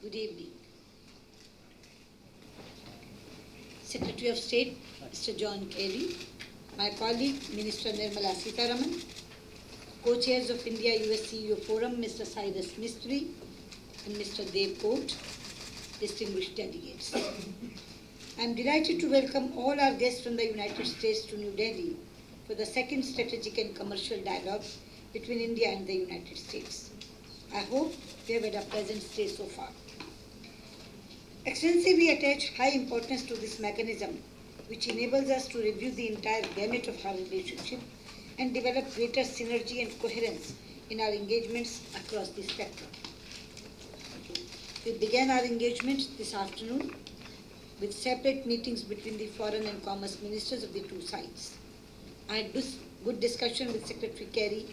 Good evening. Secretary of State, Mr. John Kerry, my colleague, Minister Nirmala Sitharaman, co-chairs of India-US CEO Forum, Mr. Cyrus Mistry and Mr. Dev Kote, distinguished delegates. I am delighted to welcome all our guests from the United States to New Delhi for the second strategic and commercial dialogue between India and the United States. I hope we have had a pleasant stay so far. Excellency, we attach high importance to this mechanism, which enables us to review the entire gamut of our relationship and develop greater synergy and coherence in our engagements across the spectrum. We began our engagement this afternoon with separate meetings between the foreign and commerce ministers of the two sides. I had good discussion with Secretary Kerry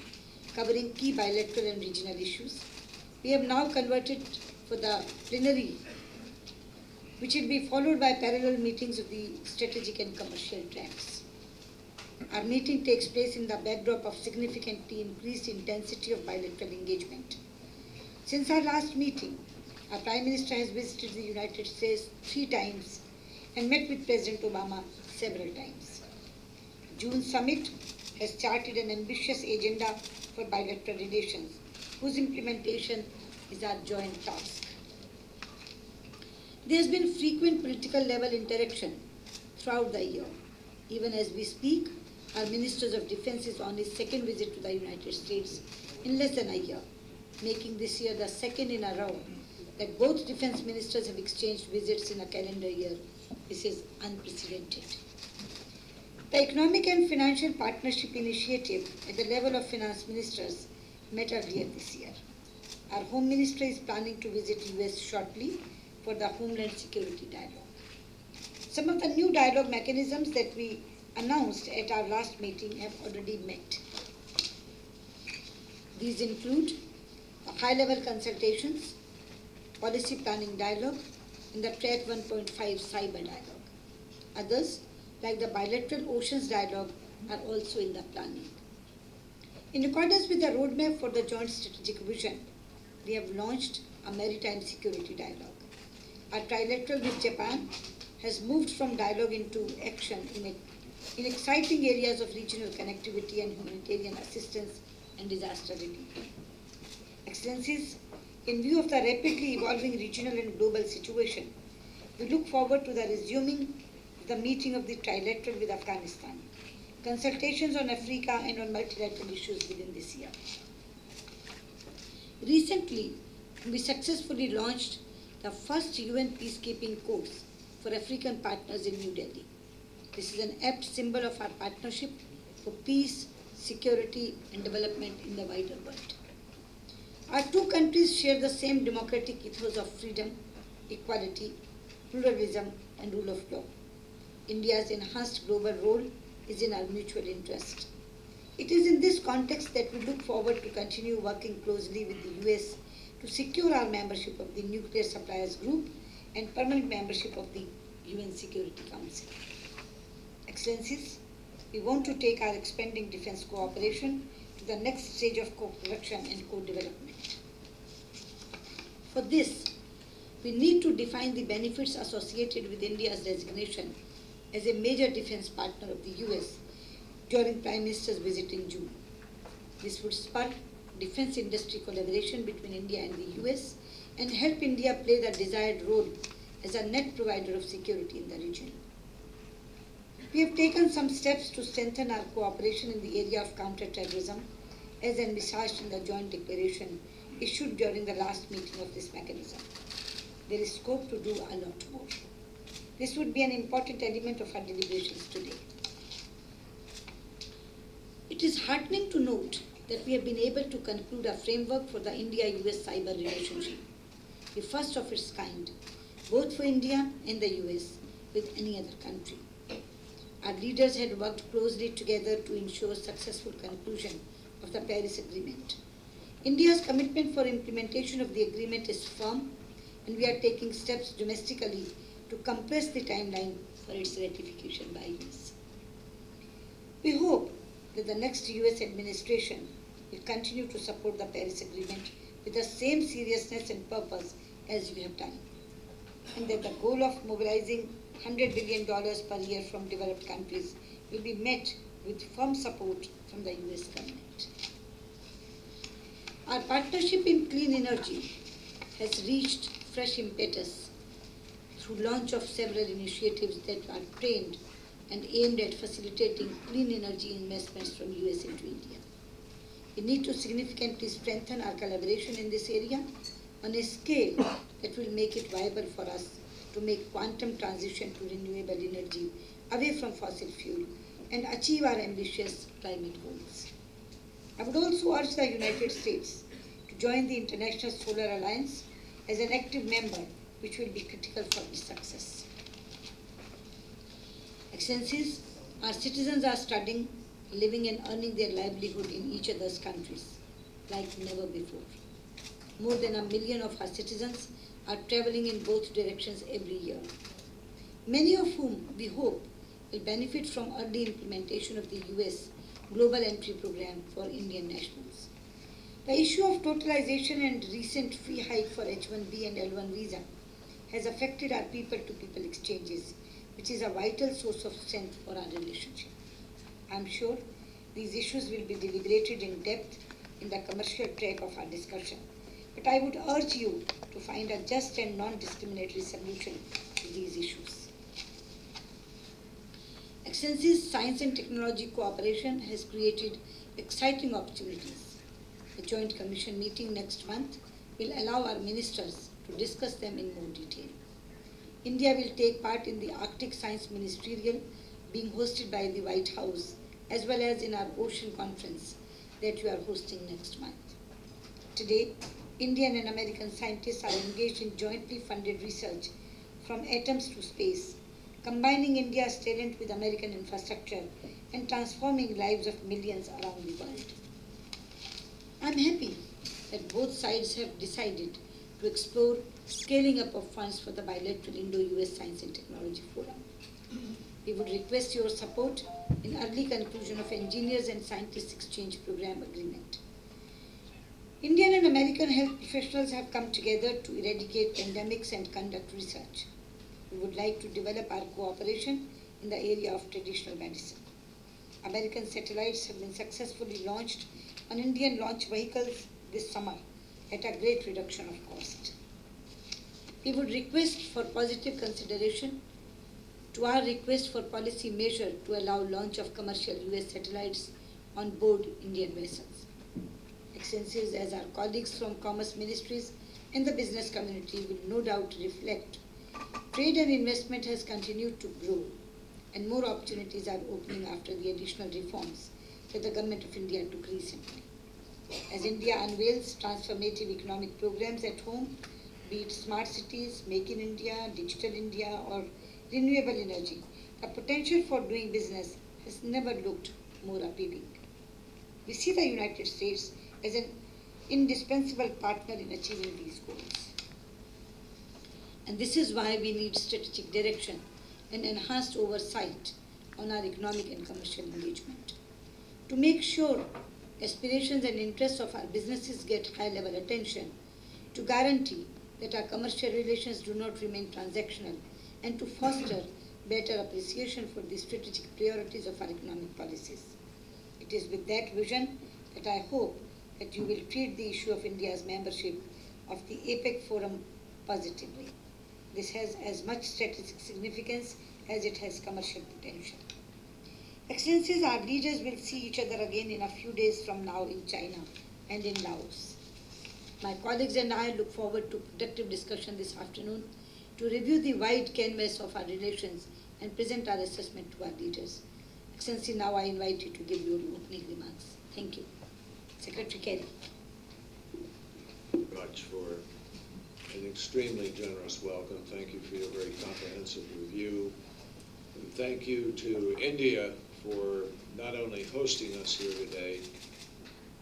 covering key bilateral and regional issues. We have now converted for the plenary, which will be followed by parallel meetings of the strategic and commercial tracks. Our meeting takes place in the backdrop of significantly increased intensity of bilateral engagement. Since our last meeting, our Prime Minister has visited the United States 3 times and met with President Obama several times. June summit has charted an ambitious agenda for bilateral relations, whose implementation is our joint task. There has been frequent political level interaction throughout the year. Even as we speak, our Ministers of Defense is on his second visit to the United States in less than a year, making this year the second in a row that both defense ministers have exchanged visits in a calendar year. This is unprecedented. The Economic and Financial Partnership Initiative at the level of finance ministers met earlier this year. Our Home Minister is planning to visit US shortly for the Homeland Security Dialogue. Some of the new dialogue mechanisms that we announced at our last meeting have already met. These include high-level consultations, policy planning dialogue, and the Track 1.5 cyber dialogue. Others, like the bilateral oceans dialogue, are also in the planning. In accordance with the roadmap for the joint strategic vision, we have launched a maritime security dialogue. Our trilateral with Japan has moved from dialogue into action in exciting areas of regional connectivity and humanitarian assistance and disaster relief. Excellencies, in view of the rapidly evolving regional and global situation, we look forward to the resuming the meeting of the trilateral with Afghanistan, consultations on Africa and on multilateral issues within this year. Recently, we successfully launched the first UN peacekeeping course for African partners in New Delhi. This is an apt symbol of our partnership for peace, security, and development in the wider world. Our two countries share the same democratic ethos of freedom, equality, pluralism, and rule of law. India's enhanced global role is in our mutual interest. It is in this context that we look forward to continue working closely with the US to secure our membership of the Nuclear Suppliers Group and permanent membership of the UN Security Council. Excellencies, we want to take our expanding defense cooperation to the next stage of co-production and co-development. For this, we need to define the benefits associated with India's designation as a major defense partner of the US during Prime Minister's visit in June. This would spur defense industry collaboration between India and the US and help India play the desired role as a net provider of security in the region. We have taken some steps to strengthen our cooperation in the area of counter-terrorism, as envisaged in the joint declaration issued during the last meeting of this mechanism. There is scope to do a lot more. This would be an important element of our deliberations today. It is heartening to note that we have been able to conclude a framework for the India-US cyber relationship, the first of its kind, both for India and the US, with any other country. Our leaders had worked closely together to ensure successful conclusion of the Paris Agreement. India's commitment for implementation of the agreement is firm, and we are taking steps domestically to compress the timeline for its ratification by us. We hope that the next US administration will continue to support the Paris Agreement with the same seriousness and purpose as we have done, and that the goal of mobilizing $100 billion per year from developed countries will be met with firm support from the US government. Our partnership in clean energy has reached fresh impetus through launch of several initiatives that are trained and aimed at facilitating clean energy investments from US into India. We need to significantly strengthen our collaboration in this area on a scale that will make it viable for us to make quantum transition to renewable energy away from fossil fuel and achieve our ambitious climate goals. I would also urge the United States to join the International Solar Alliance as an active member, which will be critical for its success. Excellencies, our citizens are studying, living and earning their livelihood in each other's countries like never before. More than 1 million of our citizens are traveling in both directions every year, many of whom we hope will benefit from early implementation of the US Global Entry Program for Indian nationals. The issue of totalization and recent fee hike for H-1B and L-1 visa has affected our people-to-people exchanges, which is a vital source of strength for our relationship. I am sure these issues will be deliberated in depth in the commercial track of our discussion, but I would urge you to find a just and non-discriminatory solution to these issues. Excellencies, science and technology cooperation has created exciting opportunities. The Joint Commission meeting next month will allow our ministers to discuss them in more detail. India will take part in the Arctic Science Ministerial being hosted by the White House, as well as in our Ocean Conference that we are hosting next month. Today, Indian and American scientists are engaged in jointly funded research from atoms to space, combining India's talent with American infrastructure and transforming lives of millions around the world. I am happy that both sides have decided to explore scaling up of funds for the bilateral Indo-US Science and Technology Forum. We would request your support in early conclusion of Engineers and Scientists Exchange Program agreement. Indian and American health professionals have come together to eradicate pandemics and conduct research. We would like to develop our cooperation in the area of traditional medicine. American satellites have been successfully launched on Indian launch vehicles this summer at a great reduction of cost. We would request for positive consideration to our request for policy measure to allow launch of commercial US satellites on board Indian vessels. Excellencies, as our colleagues from commerce ministries and the business community will no doubt reflect, trade and investment has continued to grow and more opportunities are opening after the additional reforms that the Government of India took recently. As India unveils transformative economic programs at home, be it smart cities, Make in India, Digital India or renewable energy, the potential for doing business has never looked more appealing. We see the United States as an indispensable partner in achieving these goals. And this is why we need strategic direction and enhanced oversight on our economic and commercial engagement. To make sure aspirations and interests of our businesses get high-level attention, to guarantee that our commercial relations do not remain transactional, and to foster better appreciation for the strategic priorities of our economic policies. It is with that vision that I hope that you will treat the issue of India's membership of the APEC Forum positively. This has as much strategic significance as it has commercial potential. Excellencies, our leaders will see each other again in a few days from now in China and in Laos. My colleagues and I look forward to productive discussion this afternoon to review the wide canvas of our relations and present our assessment to our leaders. Excellency, now I invite you to give your opening remarks. Thank you. Secretary Kerry. Much for an extremely generous welcome. Thank you for your very comprehensive review. And thank you to India for not only hosting us here today,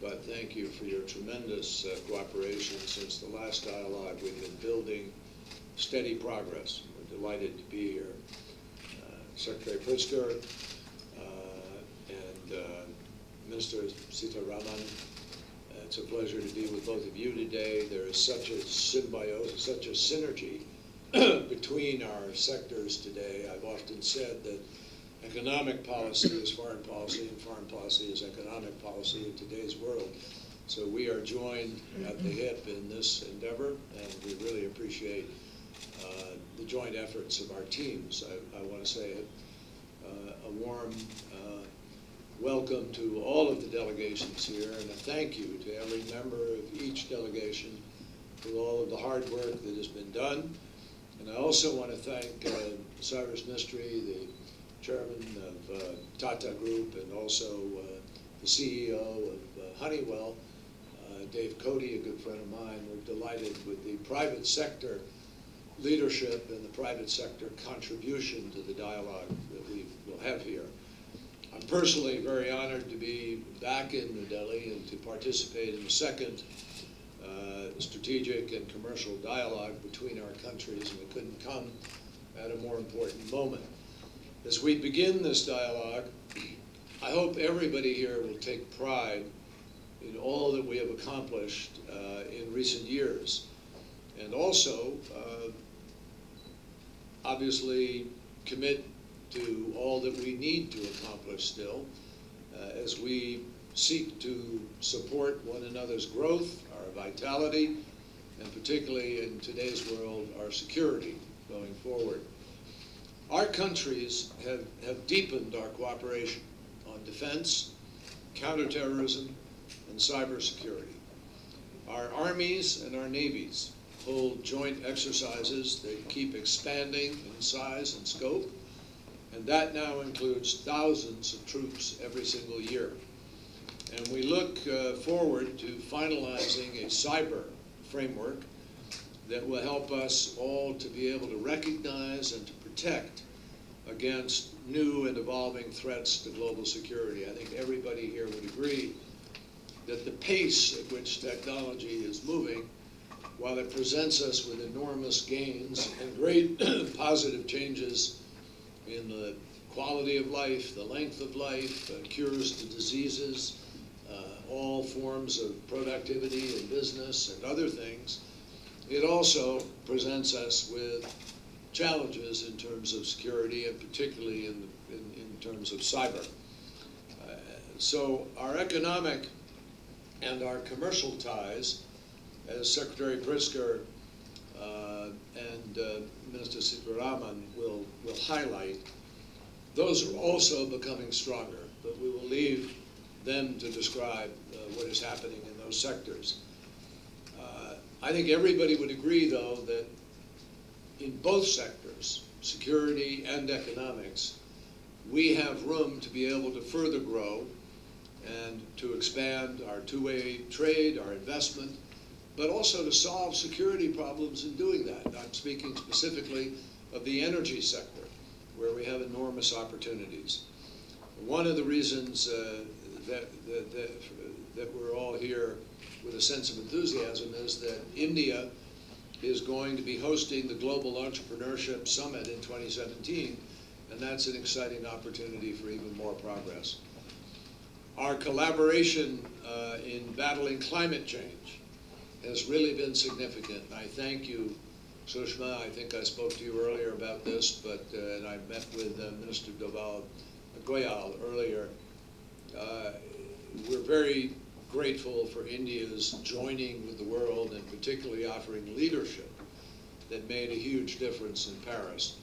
but thank you for your tremendous cooperation since the last dialogue. We've been building steady progress. We're delighted to be here. Secretary Pritzker and Minister Sitharaman, it's a pleasure to be with both of you today. There is such a symbiosis, such a synergy between our sectors today. I've often said that economic policy is foreign policy, and foreign policy is economic policy in today's world. So we are joined at the hip in this endeavor, and we really appreciate the joint efforts of our teams. I want to say a warm welcome to all of the delegations here, and a thank you to every member of each delegation for all of the hard work that has been done. And I also want to thank Cyrus Mistry, the chairman of Tata Group, and also the CEO of Honeywell, Dave Cody, a good friend of mine. We're delighted with the private sector leadership and the private sector contribution to the dialogue that we will have here. I'm personally very honored to be back in New Delhi and to participate in the second strategic and commercial dialogue between our countries, and we couldn't come at a more important moment. As we begin this dialogue, I hope everybody here will take pride in all that we have accomplished in recent years, and also obviously commit to all that we need to accomplish still as we seek to support one another's growth, our vitality, and particularly in today's world, our security going forward. Our countries have deepened our cooperation on defense, counterterrorism, and cybersecurity. Our armies and our navies hold joint exercises that keep expanding in size and scope, and that now includes thousands of troops every single year. And we look forward to finalizing a cyber framework that will help us all to be able to recognize and to protect against new and evolving threats to global security. I think everybody here would agree that the pace at which technology is moving, while it presents us with enormous gains and great positive changes in the quality of life, the length of life, cures to diseases, all forms of productivity and business and other things, it also presents us with challenges in terms of security, and particularly in terms of cyber. So our economic and our commercial ties, as Secretary Pritzker and Minister Sitharaman will highlight, those are also becoming stronger, but we will leave them to describe what is happening in those sectors. I think everybody would agree, though, that in both sectors, security and economics, we have room to be able to further grow and to expand our two-way trade, our investment, but also to solve security problems in doing that. I'm speaking specifically of the energy sector, where we have enormous opportunities. One of the reasons that we're all here with a sense of enthusiasm is that India is going to be hosting the Global Entrepreneurship Summit in 2017, and that's an exciting opportunity for even more progress. Our collaboration in battling climate change has really been significant. I thank you, Sushma. I think I spoke to you earlier about this, but and I met with Minister Doval Goyal earlier. We're very grateful for India's joining with the world, and particularly offering leadership that made a huge difference in Paris.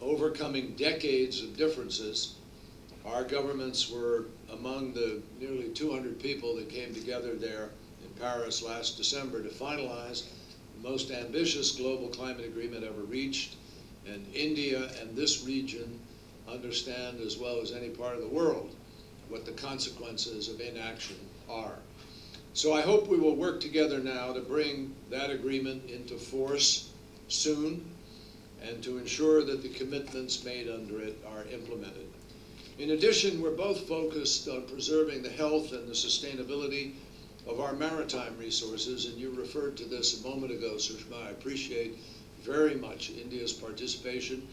Overcoming decades of differences, our governments were among the nearly 200 people that came together there in Paris last December to finalize the most ambitious global climate agreement ever reached, and India and this region understand as well as any part of the world what the consequences of inaction are. So I hope we will work together now to bring that agreement into force soon and to ensure that the commitments made under it are implemented. In addition, we're both focused on preserving the health and the sustainability of our maritime resources, and you referred to this a moment ago, Sushma. I appreciate very much India's participation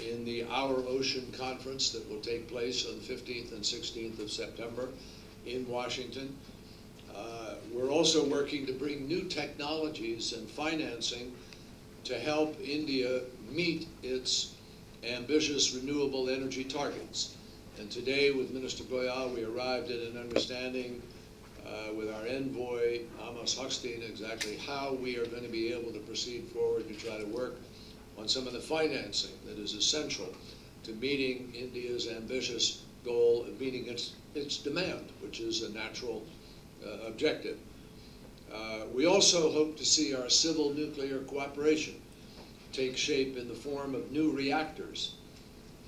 in the Our Ocean Conference that will take place on the 15th and 16th of September in Washington. We're also working to bring new technologies and financing to help India meet its ambitious renewable energy targets. And today, with Minister Goyal, we arrived at an understanding with our envoy, Amos Hochstein, exactly how we are going to be able to proceed forward to try to work on some of the financing that is essential to meeting India's ambitious goal of meeting its demand, which is a natural objective. We also hope to see our civil nuclear cooperation take shape in the form of new reactors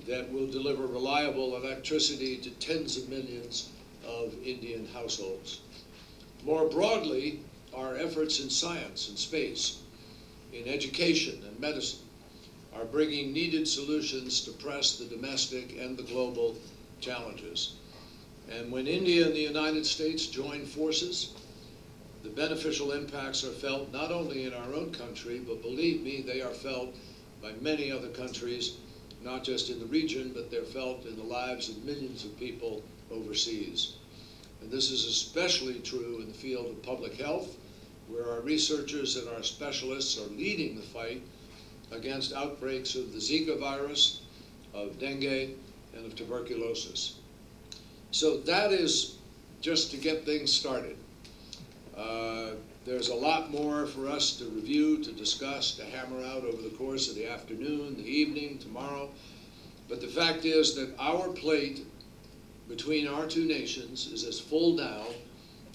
that will deliver reliable electricity to tens of millions of Indian households. More broadly, our efforts in science and space, in education and medicine, are bringing needed solutions to press the domestic and the global challenges. And when India and the United States join forces, the beneficial impacts are felt not only in our own country, but believe me, they are felt by many other countries, not just in the region, but they're felt in the lives of millions of people overseas. And this is especially true in the field of public health, where our researchers and our specialists are leading the fight against outbreaks of the Zika virus, of dengue, and of tuberculosis. So that is just to get things started. There's a lot more for us to review, to discuss, to hammer out over the course of the afternoon, the evening, tomorrow. But the fact is that our plate between our two nations is as full now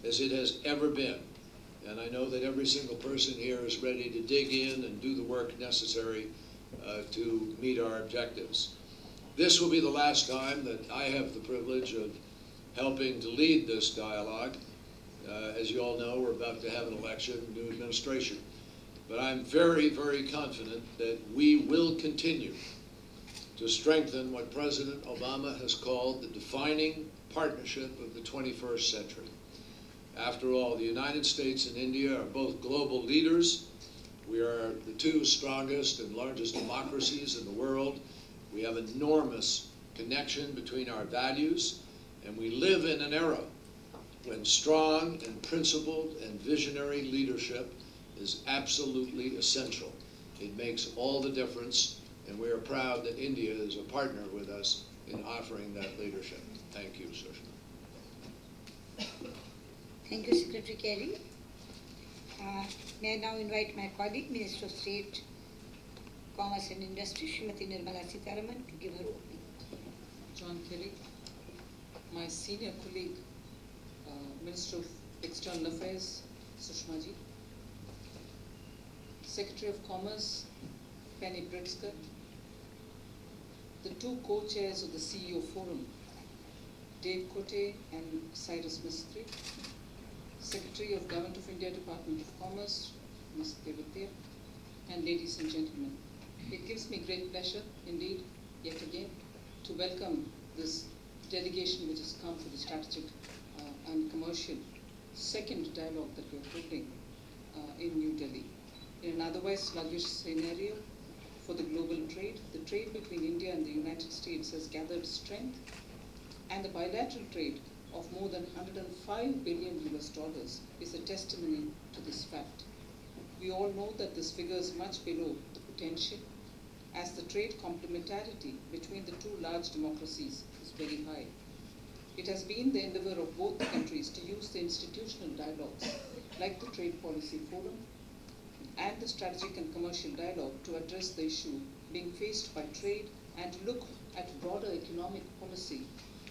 as it has ever been. And I know that every single person here is ready to dig in and do the work necessary to meet our objectives. This will be the last time that I have the privilege of helping to lead this dialogue. As you all know, we're about to have an election, new administration. But I'm very, very confident that we will continue to strengthen what President Obama has called the defining partnership of the 21st century. After all, the United States and India are both global leaders. We are the two strongest and largest democracies in the world. We have enormous connection between our values, and we live in an era when strong and principled and visionary leadership is absolutely essential. It makes all the difference, and we are proud that India is a partner with us in offering that leadership. Thank you, Sushma. Thank you, Secretary Kerry. May I now invite my colleague, Minister of State, Commerce and Industry, Srimati Nirmala Sitharaman, to give her opening. John Kerry, my senior colleague, Minister of External Affairs, Sushma ji, Secretary of Commerce, Penny Pritzker, the two co-chairs of the CEO Forum, Dave Kote and Cyrus Mistry, Secretary of Government of India, Department of Commerce, Ms. Devatya, and ladies and gentlemen. It gives me great pleasure, indeed, yet again, to welcome this delegation which has come for the strategic and commercial second dialogue that we are holding in New Delhi. In an otherwise sluggish scenario for the global trade, the trade between India and the United States has gathered strength, and the bilateral trade of more than $105 billion is a testimony to this fact. We all know that this figure is much below the potential, as the trade complementarity between the two large democracies is very high. It has been the endeavor of both countries to use the institutional dialogues, like the Trade Policy Forum and the Strategic and Commercial Dialogue, to address the issue being faced by trade and to look at broader economic policy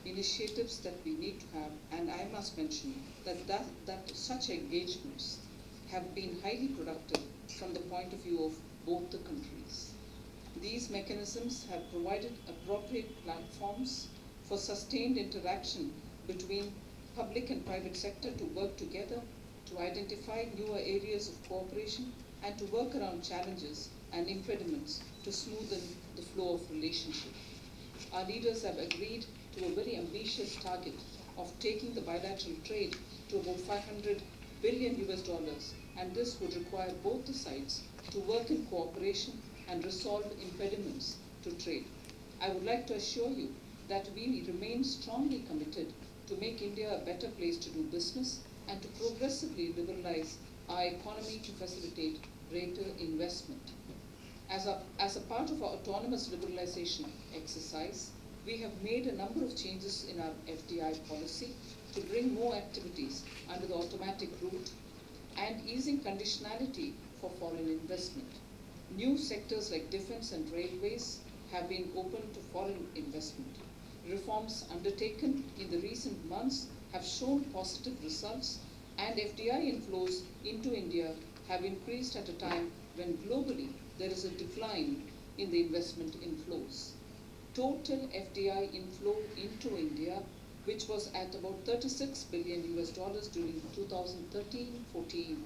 initiatives that we need to have. And I must mention that such engagements have been highly productive from the point of view of both the countries. These mechanisms have provided appropriate platforms for sustained interaction between public and private sector to work together to identify newer areas of cooperation and to work around challenges and impediments to smoothen the flow of relationship. Our leaders have agreed to a very ambitious target of taking the bilateral trade to about 500 billion US dollars, and this would require both the sides to work in cooperation and resolve impediments to trade. I would like to assure you that we remain strongly committed to make India a better place to do business and to progressively liberalize our economy to facilitate greater investment. As a part of our autonomous liberalization exercise, we have made a number of changes in our FDI policy to bring more activities under the automatic route and easing conditionality for foreign investment. New sectors like defense and railways have been open to foreign investment. Reforms undertaken in the recent months have shown positive results, and FDI inflows into India have increased at a time when globally there is a decline in the investment inflows. Total FDI inflow into India, which was at about 36 billion US dollars during 2013-14,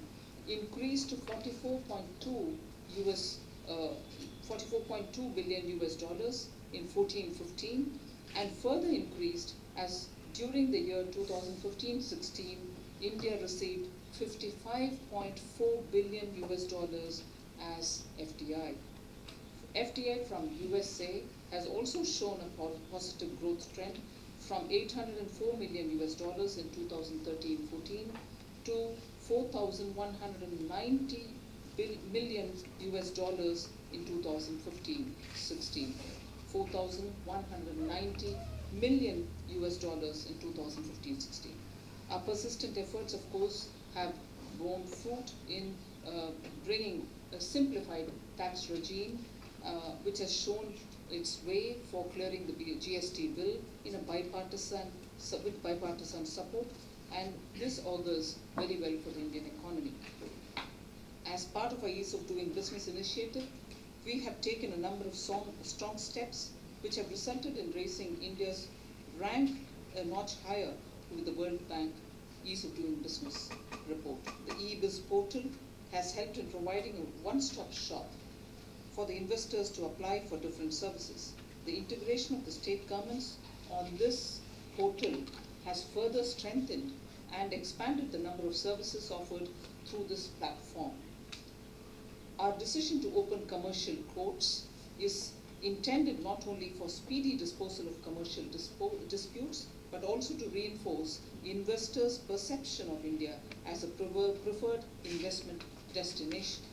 increased to 44.2 billion US dollars in 14-15, and further increased as during the year 2015-16, India received 55.4 billion US dollars as FDI. FDI from USA has also shown a positive growth trend from 804 million US dollars in 2013-14 to 4,190 million US dollars in 2015-16. 4,190 million US dollars in 2015-16. Our persistent efforts, of course, have borne fruit in bringing a simplified tax regime, which has shown its way for clearing the GST bill in a with bipartisan support, and this augurs very well for the Indian economy. As part of our Ease of Doing Business initiative, we have taken a number of strong steps which have resulted in raising India's rank a notch higher with the World Bank Ease of Doing Business report. The e-biz portal has helped in providing a one-stop shop for the investors to apply for different services. The integration of the state governments on this portal has further strengthened and expanded the number of services offered through this platform. Our decision to open commercial courts is intended not only for speedy disposal of commercial disputes, but also to reinforce investors' perception of India as a preferred investment destination.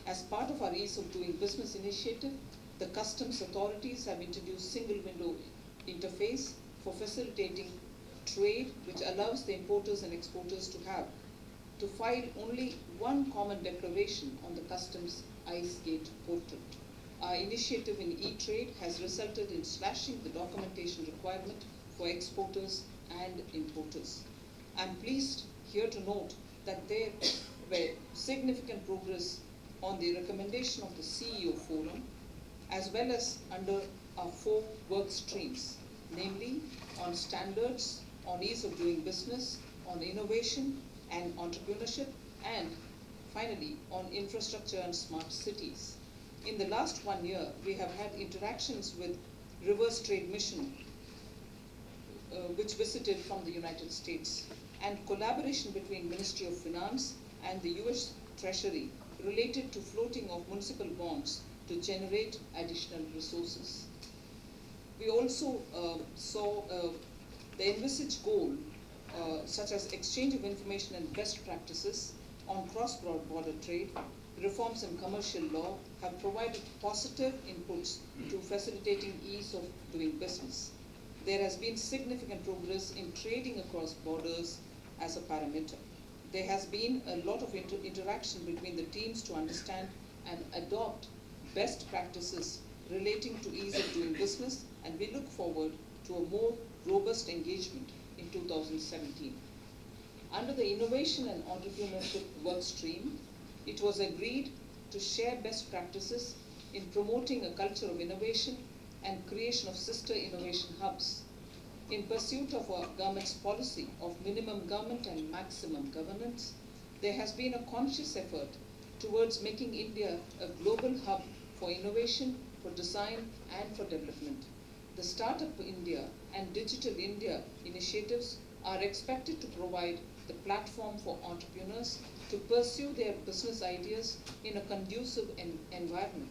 As part of our Ease of Doing Business initiative, the customs authorities have introduced single window interface for facilitating trade, which allows the importers and exporters to file only one common declaration on the customs ICE Gate portal. Our initiative in e-trade has resulted in slashing the documentation requirement for exporters and importers. I'm pleased here to note that there were significant progress on the recommendation of the CEO Forum, as well as under our 4 work streams, namely on standards, on ease of doing business, on innovation and entrepreneurship, and finally on infrastructure and smart cities. In the last 1 year, we have had interactions with Reverse Trade Mission, which visited from the United States, and collaboration between Ministry of Finance and the US Treasury related to floating of municipal bonds to generate additional resources. We also saw the envisaged goal, such as exchange of information and best practices on cross-border trade, reforms in commercial law have provided positive inputs to facilitating ease of doing business. There has been significant progress in trading across borders as a parameter. There has been a lot of interaction between the teams to understand and adopt best practices relating to ease of doing business, and we look forward to a more robust engagement in 2017. Under the Innovation and Entrepreneurship work stream, it was agreed to share best practices in promoting a culture of innovation and creation of sister innovation hubs. In pursuit of our government's policy of minimum government and maximum governance, there has been a conscious effort towards making India a global hub for innovation, for design, and for development. The Startup India and Digital India initiatives are expected to provide the platform for entrepreneurs to pursue their business ideas in a conducive environment.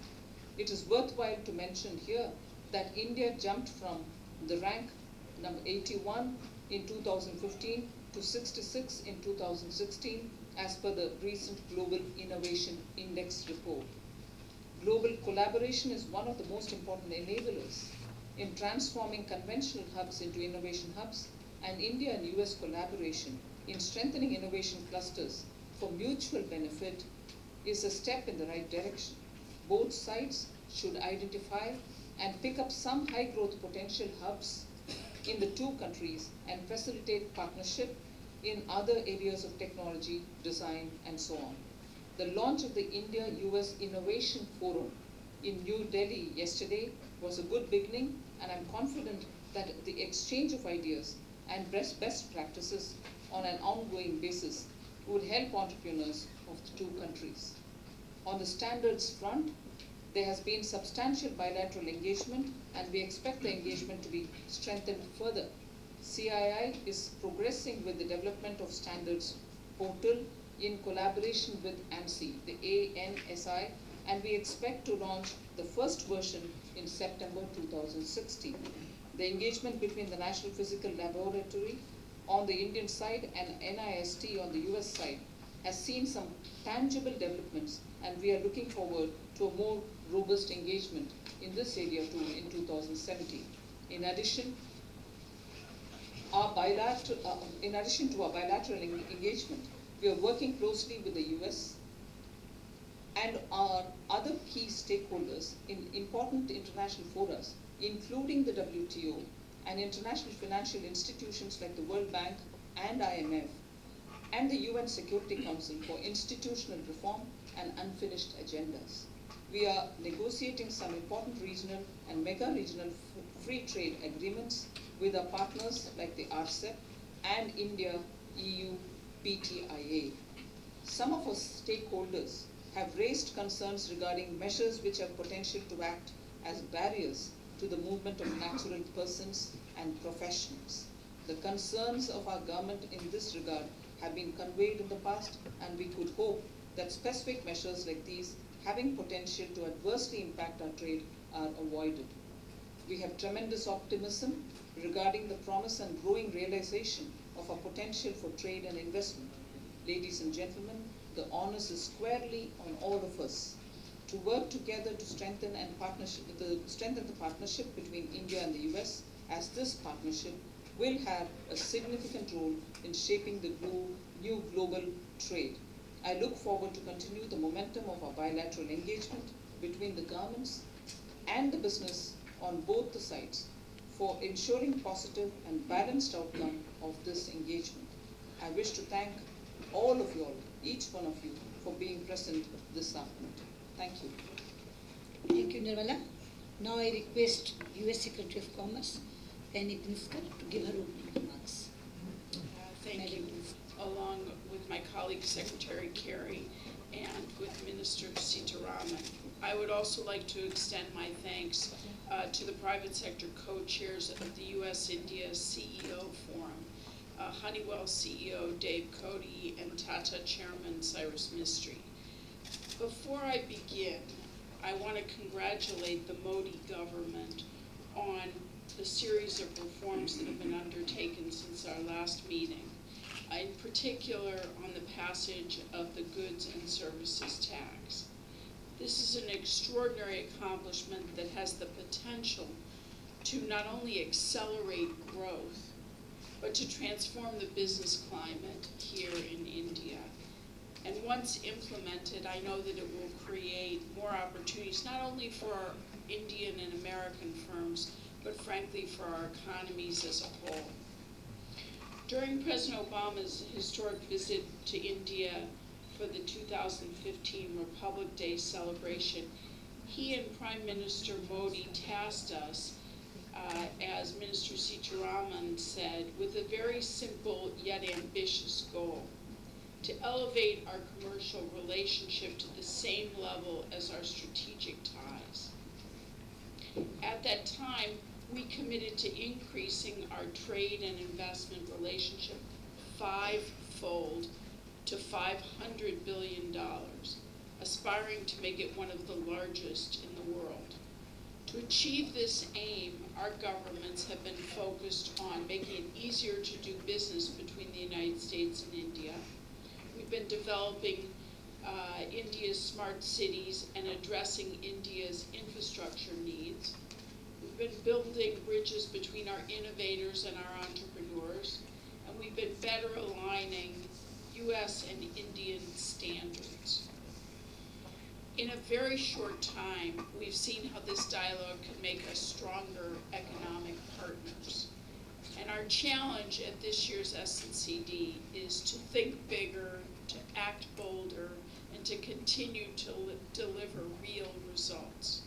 It is worthwhile to mention here that India jumped from the rank number 81 in 2015 to 66 in 2016 as per the recent Global Innovation Index report. Global collaboration is one of the most important enablers in transforming conventional hubs into innovation hubs, and India and US collaboration in strengthening innovation clusters for mutual benefit is a step in the right direction. Both sides should identify and pick up some high growth potential hubs in the two countries and facilitate partnership in other areas of technology, design, and so on. The launch of the India-US Innovation Forum in New Delhi yesterday was a good beginning, and I'm confident that the exchange of ideas and best practices on an ongoing basis would help entrepreneurs of the two countries. On the standards front, there has been substantial bilateral engagement, and we expect the engagement to be strengthened further. CII is progressing with the development of standards portal in collaboration with ANSI, the ANSI, and we expect to launch the first version in September 2016. The engagement between the National Physical Laboratory on the Indian side and NIST on the US side has seen some tangible developments, and we are looking forward to a more robust engagement in this area too in 2017. In addition to our bilateral engagement, we are working closely with the US and our other key stakeholders in important international forums, including the WTO and international financial institutions like the World Bank and IMF, and the UN Security Council for institutional reform and unfinished agendas. We are negotiating some important regional and mega-regional free trade agreements with our partners like the RCEP and India-EU PTIA. Some of our stakeholders have raised concerns regarding measures which have potential to act as barriers to the movement of natural persons and professionals. The concerns of our government in this regard have been conveyed in the past, and we could hope that specific measures like these having potential to adversely impact our trade are avoided. We have tremendous optimism regarding the promise and growing realization of our potential for trade and investment. Ladies and gentlemen, the onus is squarely on all of us to work together to strengthen the partnership between India and the US, as this partnership will have a significant role in shaping the new global trade. I look forward to continue the momentum of our bilateral engagement between the governments and the business on both the sides for ensuring positive and balanced outcome of this engagement. I wish to thank all of you all, each one of you, for being present this afternoon. Thank you. Thank you, Nirmala. Now I request US Secretary of Commerce, Penny Pritzker, to give her opening remarks. Thank you. Along with my colleague Secretary Kerry and with Minister Sitharaman, I would also like to extend my thanks to the private sector co-chairs of the US-India CEO Forum, Honeywell CEO Dave Coady and Tata Chairman Cyrus Mistry. Before I begin, I want to congratulate the Modi government on the series of reforms that have been undertaken since our last meeting, in particular on the passage of the goods and services tax. This is an extraordinary accomplishment that has the potential to not only accelerate growth, but to transform the business climate here in India. And once implemented, I know that it will create more opportunities, not only for our Indian and American firms, but frankly for our economies as a whole. During President Obama's historic visit to India for the 2015 Republic Day celebration, he and Prime Minister Modi tasked us, as Minister Sitharaman said, with a very simple yet ambitious goal: to elevate our commercial relationship to the same level as our strategic ties. At that time, we committed to increasing our trade and investment relationship fivefold to $500 billion, aspiring to make it one of the largest in the world. To achieve this aim, our governments have been focused on making it easier to do business between the United States and India. We've been developing India's smart cities and addressing India's infrastructure needs. We've been building bridges between our innovators and our entrepreneurs, and we've been better aligning US and Indian standards. In a very short time, we've seen how this dialogue can make us stronger economic partners. And our challenge at this year's SNCD is to think bigger, to act bolder, and to continue to deliver real results.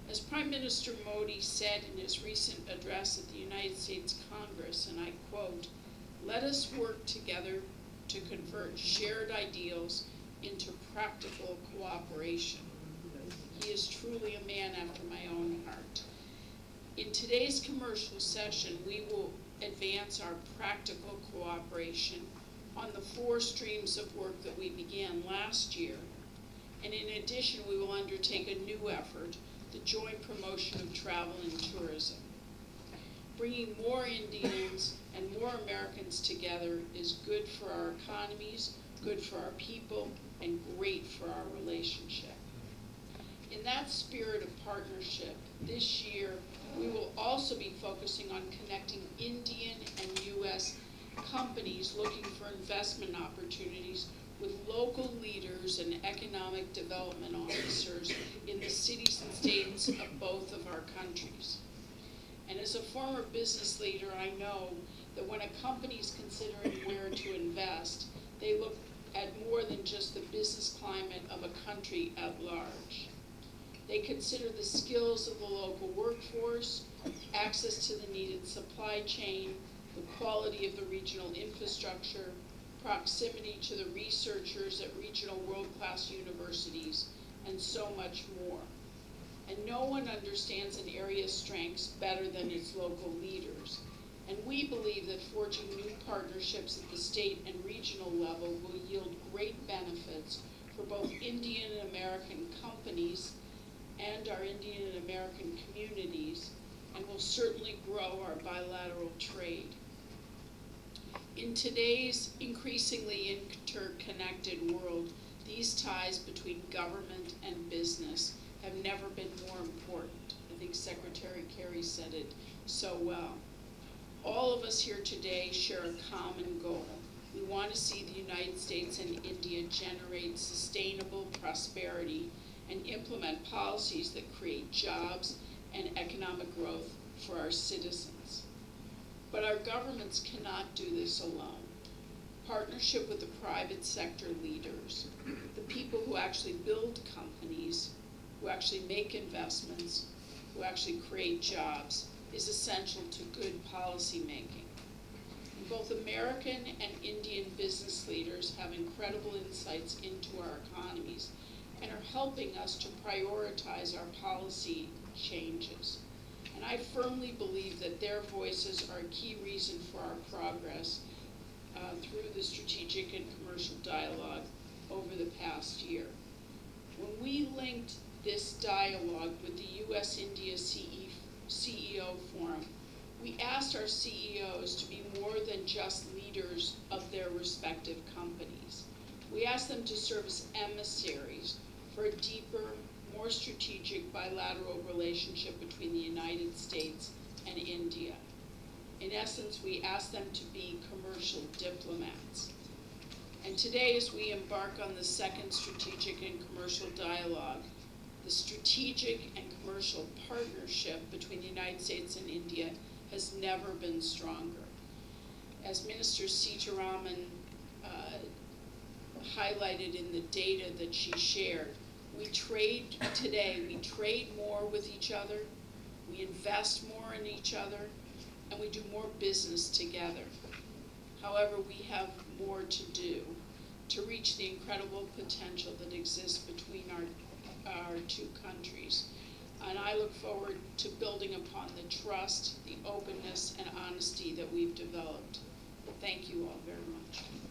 As Prime Minister Modi said in his recent address at the United States Congress, and I quote, "Let us work together to convert shared ideals into practical cooperation." He is truly a man after my own heart. In today's commercial session, we will advance our practical cooperation on the 4 streams of work that we began last year. And in addition, we will undertake a new effort, the joint promotion of travel and tourism. Bringing more Indians and more Americans together is good for our economies, good for our people, and great for our relationship. In that spirit of partnership, this year we will also be focusing on connecting Indian and US companies looking for investment opportunities with local leaders and economic development officers in the cities and states of both of our countries. And as a former business leader, I know that when a company is considering where to invest, they look at more than just the business climate of a country at large. They consider the skills of the local workforce, access to the needed supply chain, the quality of the regional infrastructure, proximity to the researchers at regional world-class universities, and so much more. And no one understands an area's strengths better than its local leaders. And we believe that forging new partnerships at the state and regional level will yield great benefits for both Indian and American companies and our Indian and American communities, and will certainly grow our bilateral trade. In today's increasingly interconnected world, these ties between government and business have never been more important. I think Secretary Kerry said it so well. All of us here today share a common goal. We want to see the United States and India generate sustainable prosperity and implement policies that create jobs and economic growth for our citizens. But our governments cannot do this alone. Partnership with the private sector leaders, the people who actually build companies, who actually make investments, who actually create jobs, is essential to good policy making. And both American and Indian business leaders have incredible insights into our economies and are helping us to prioritize our policy changes. And I firmly believe that their voices are a key reason for our progress through the strategic and commercial dialogue over the past year. When we linked this dialogue with the US-India CEO Forum, we asked our CEOs to be more than just leaders of their respective companies. We asked them to serve as emissaries for a deeper, more strategic bilateral relationship between the United States and India. In essence, we asked them to be commercial diplomats. And today, as we embark on the second strategic and commercial dialogue, the strategic and commercial partnership between the United States and India has never been stronger. As Minister Sitharaman highlighted in the data that she shared, we trade more with each other, we invest more in each other, and we do more business together. However, we have more to do. to reach the incredible potential that exists between our two countries. And I look forward to building upon the trust, the openness, and honesty that we've developed. Thank you all very much.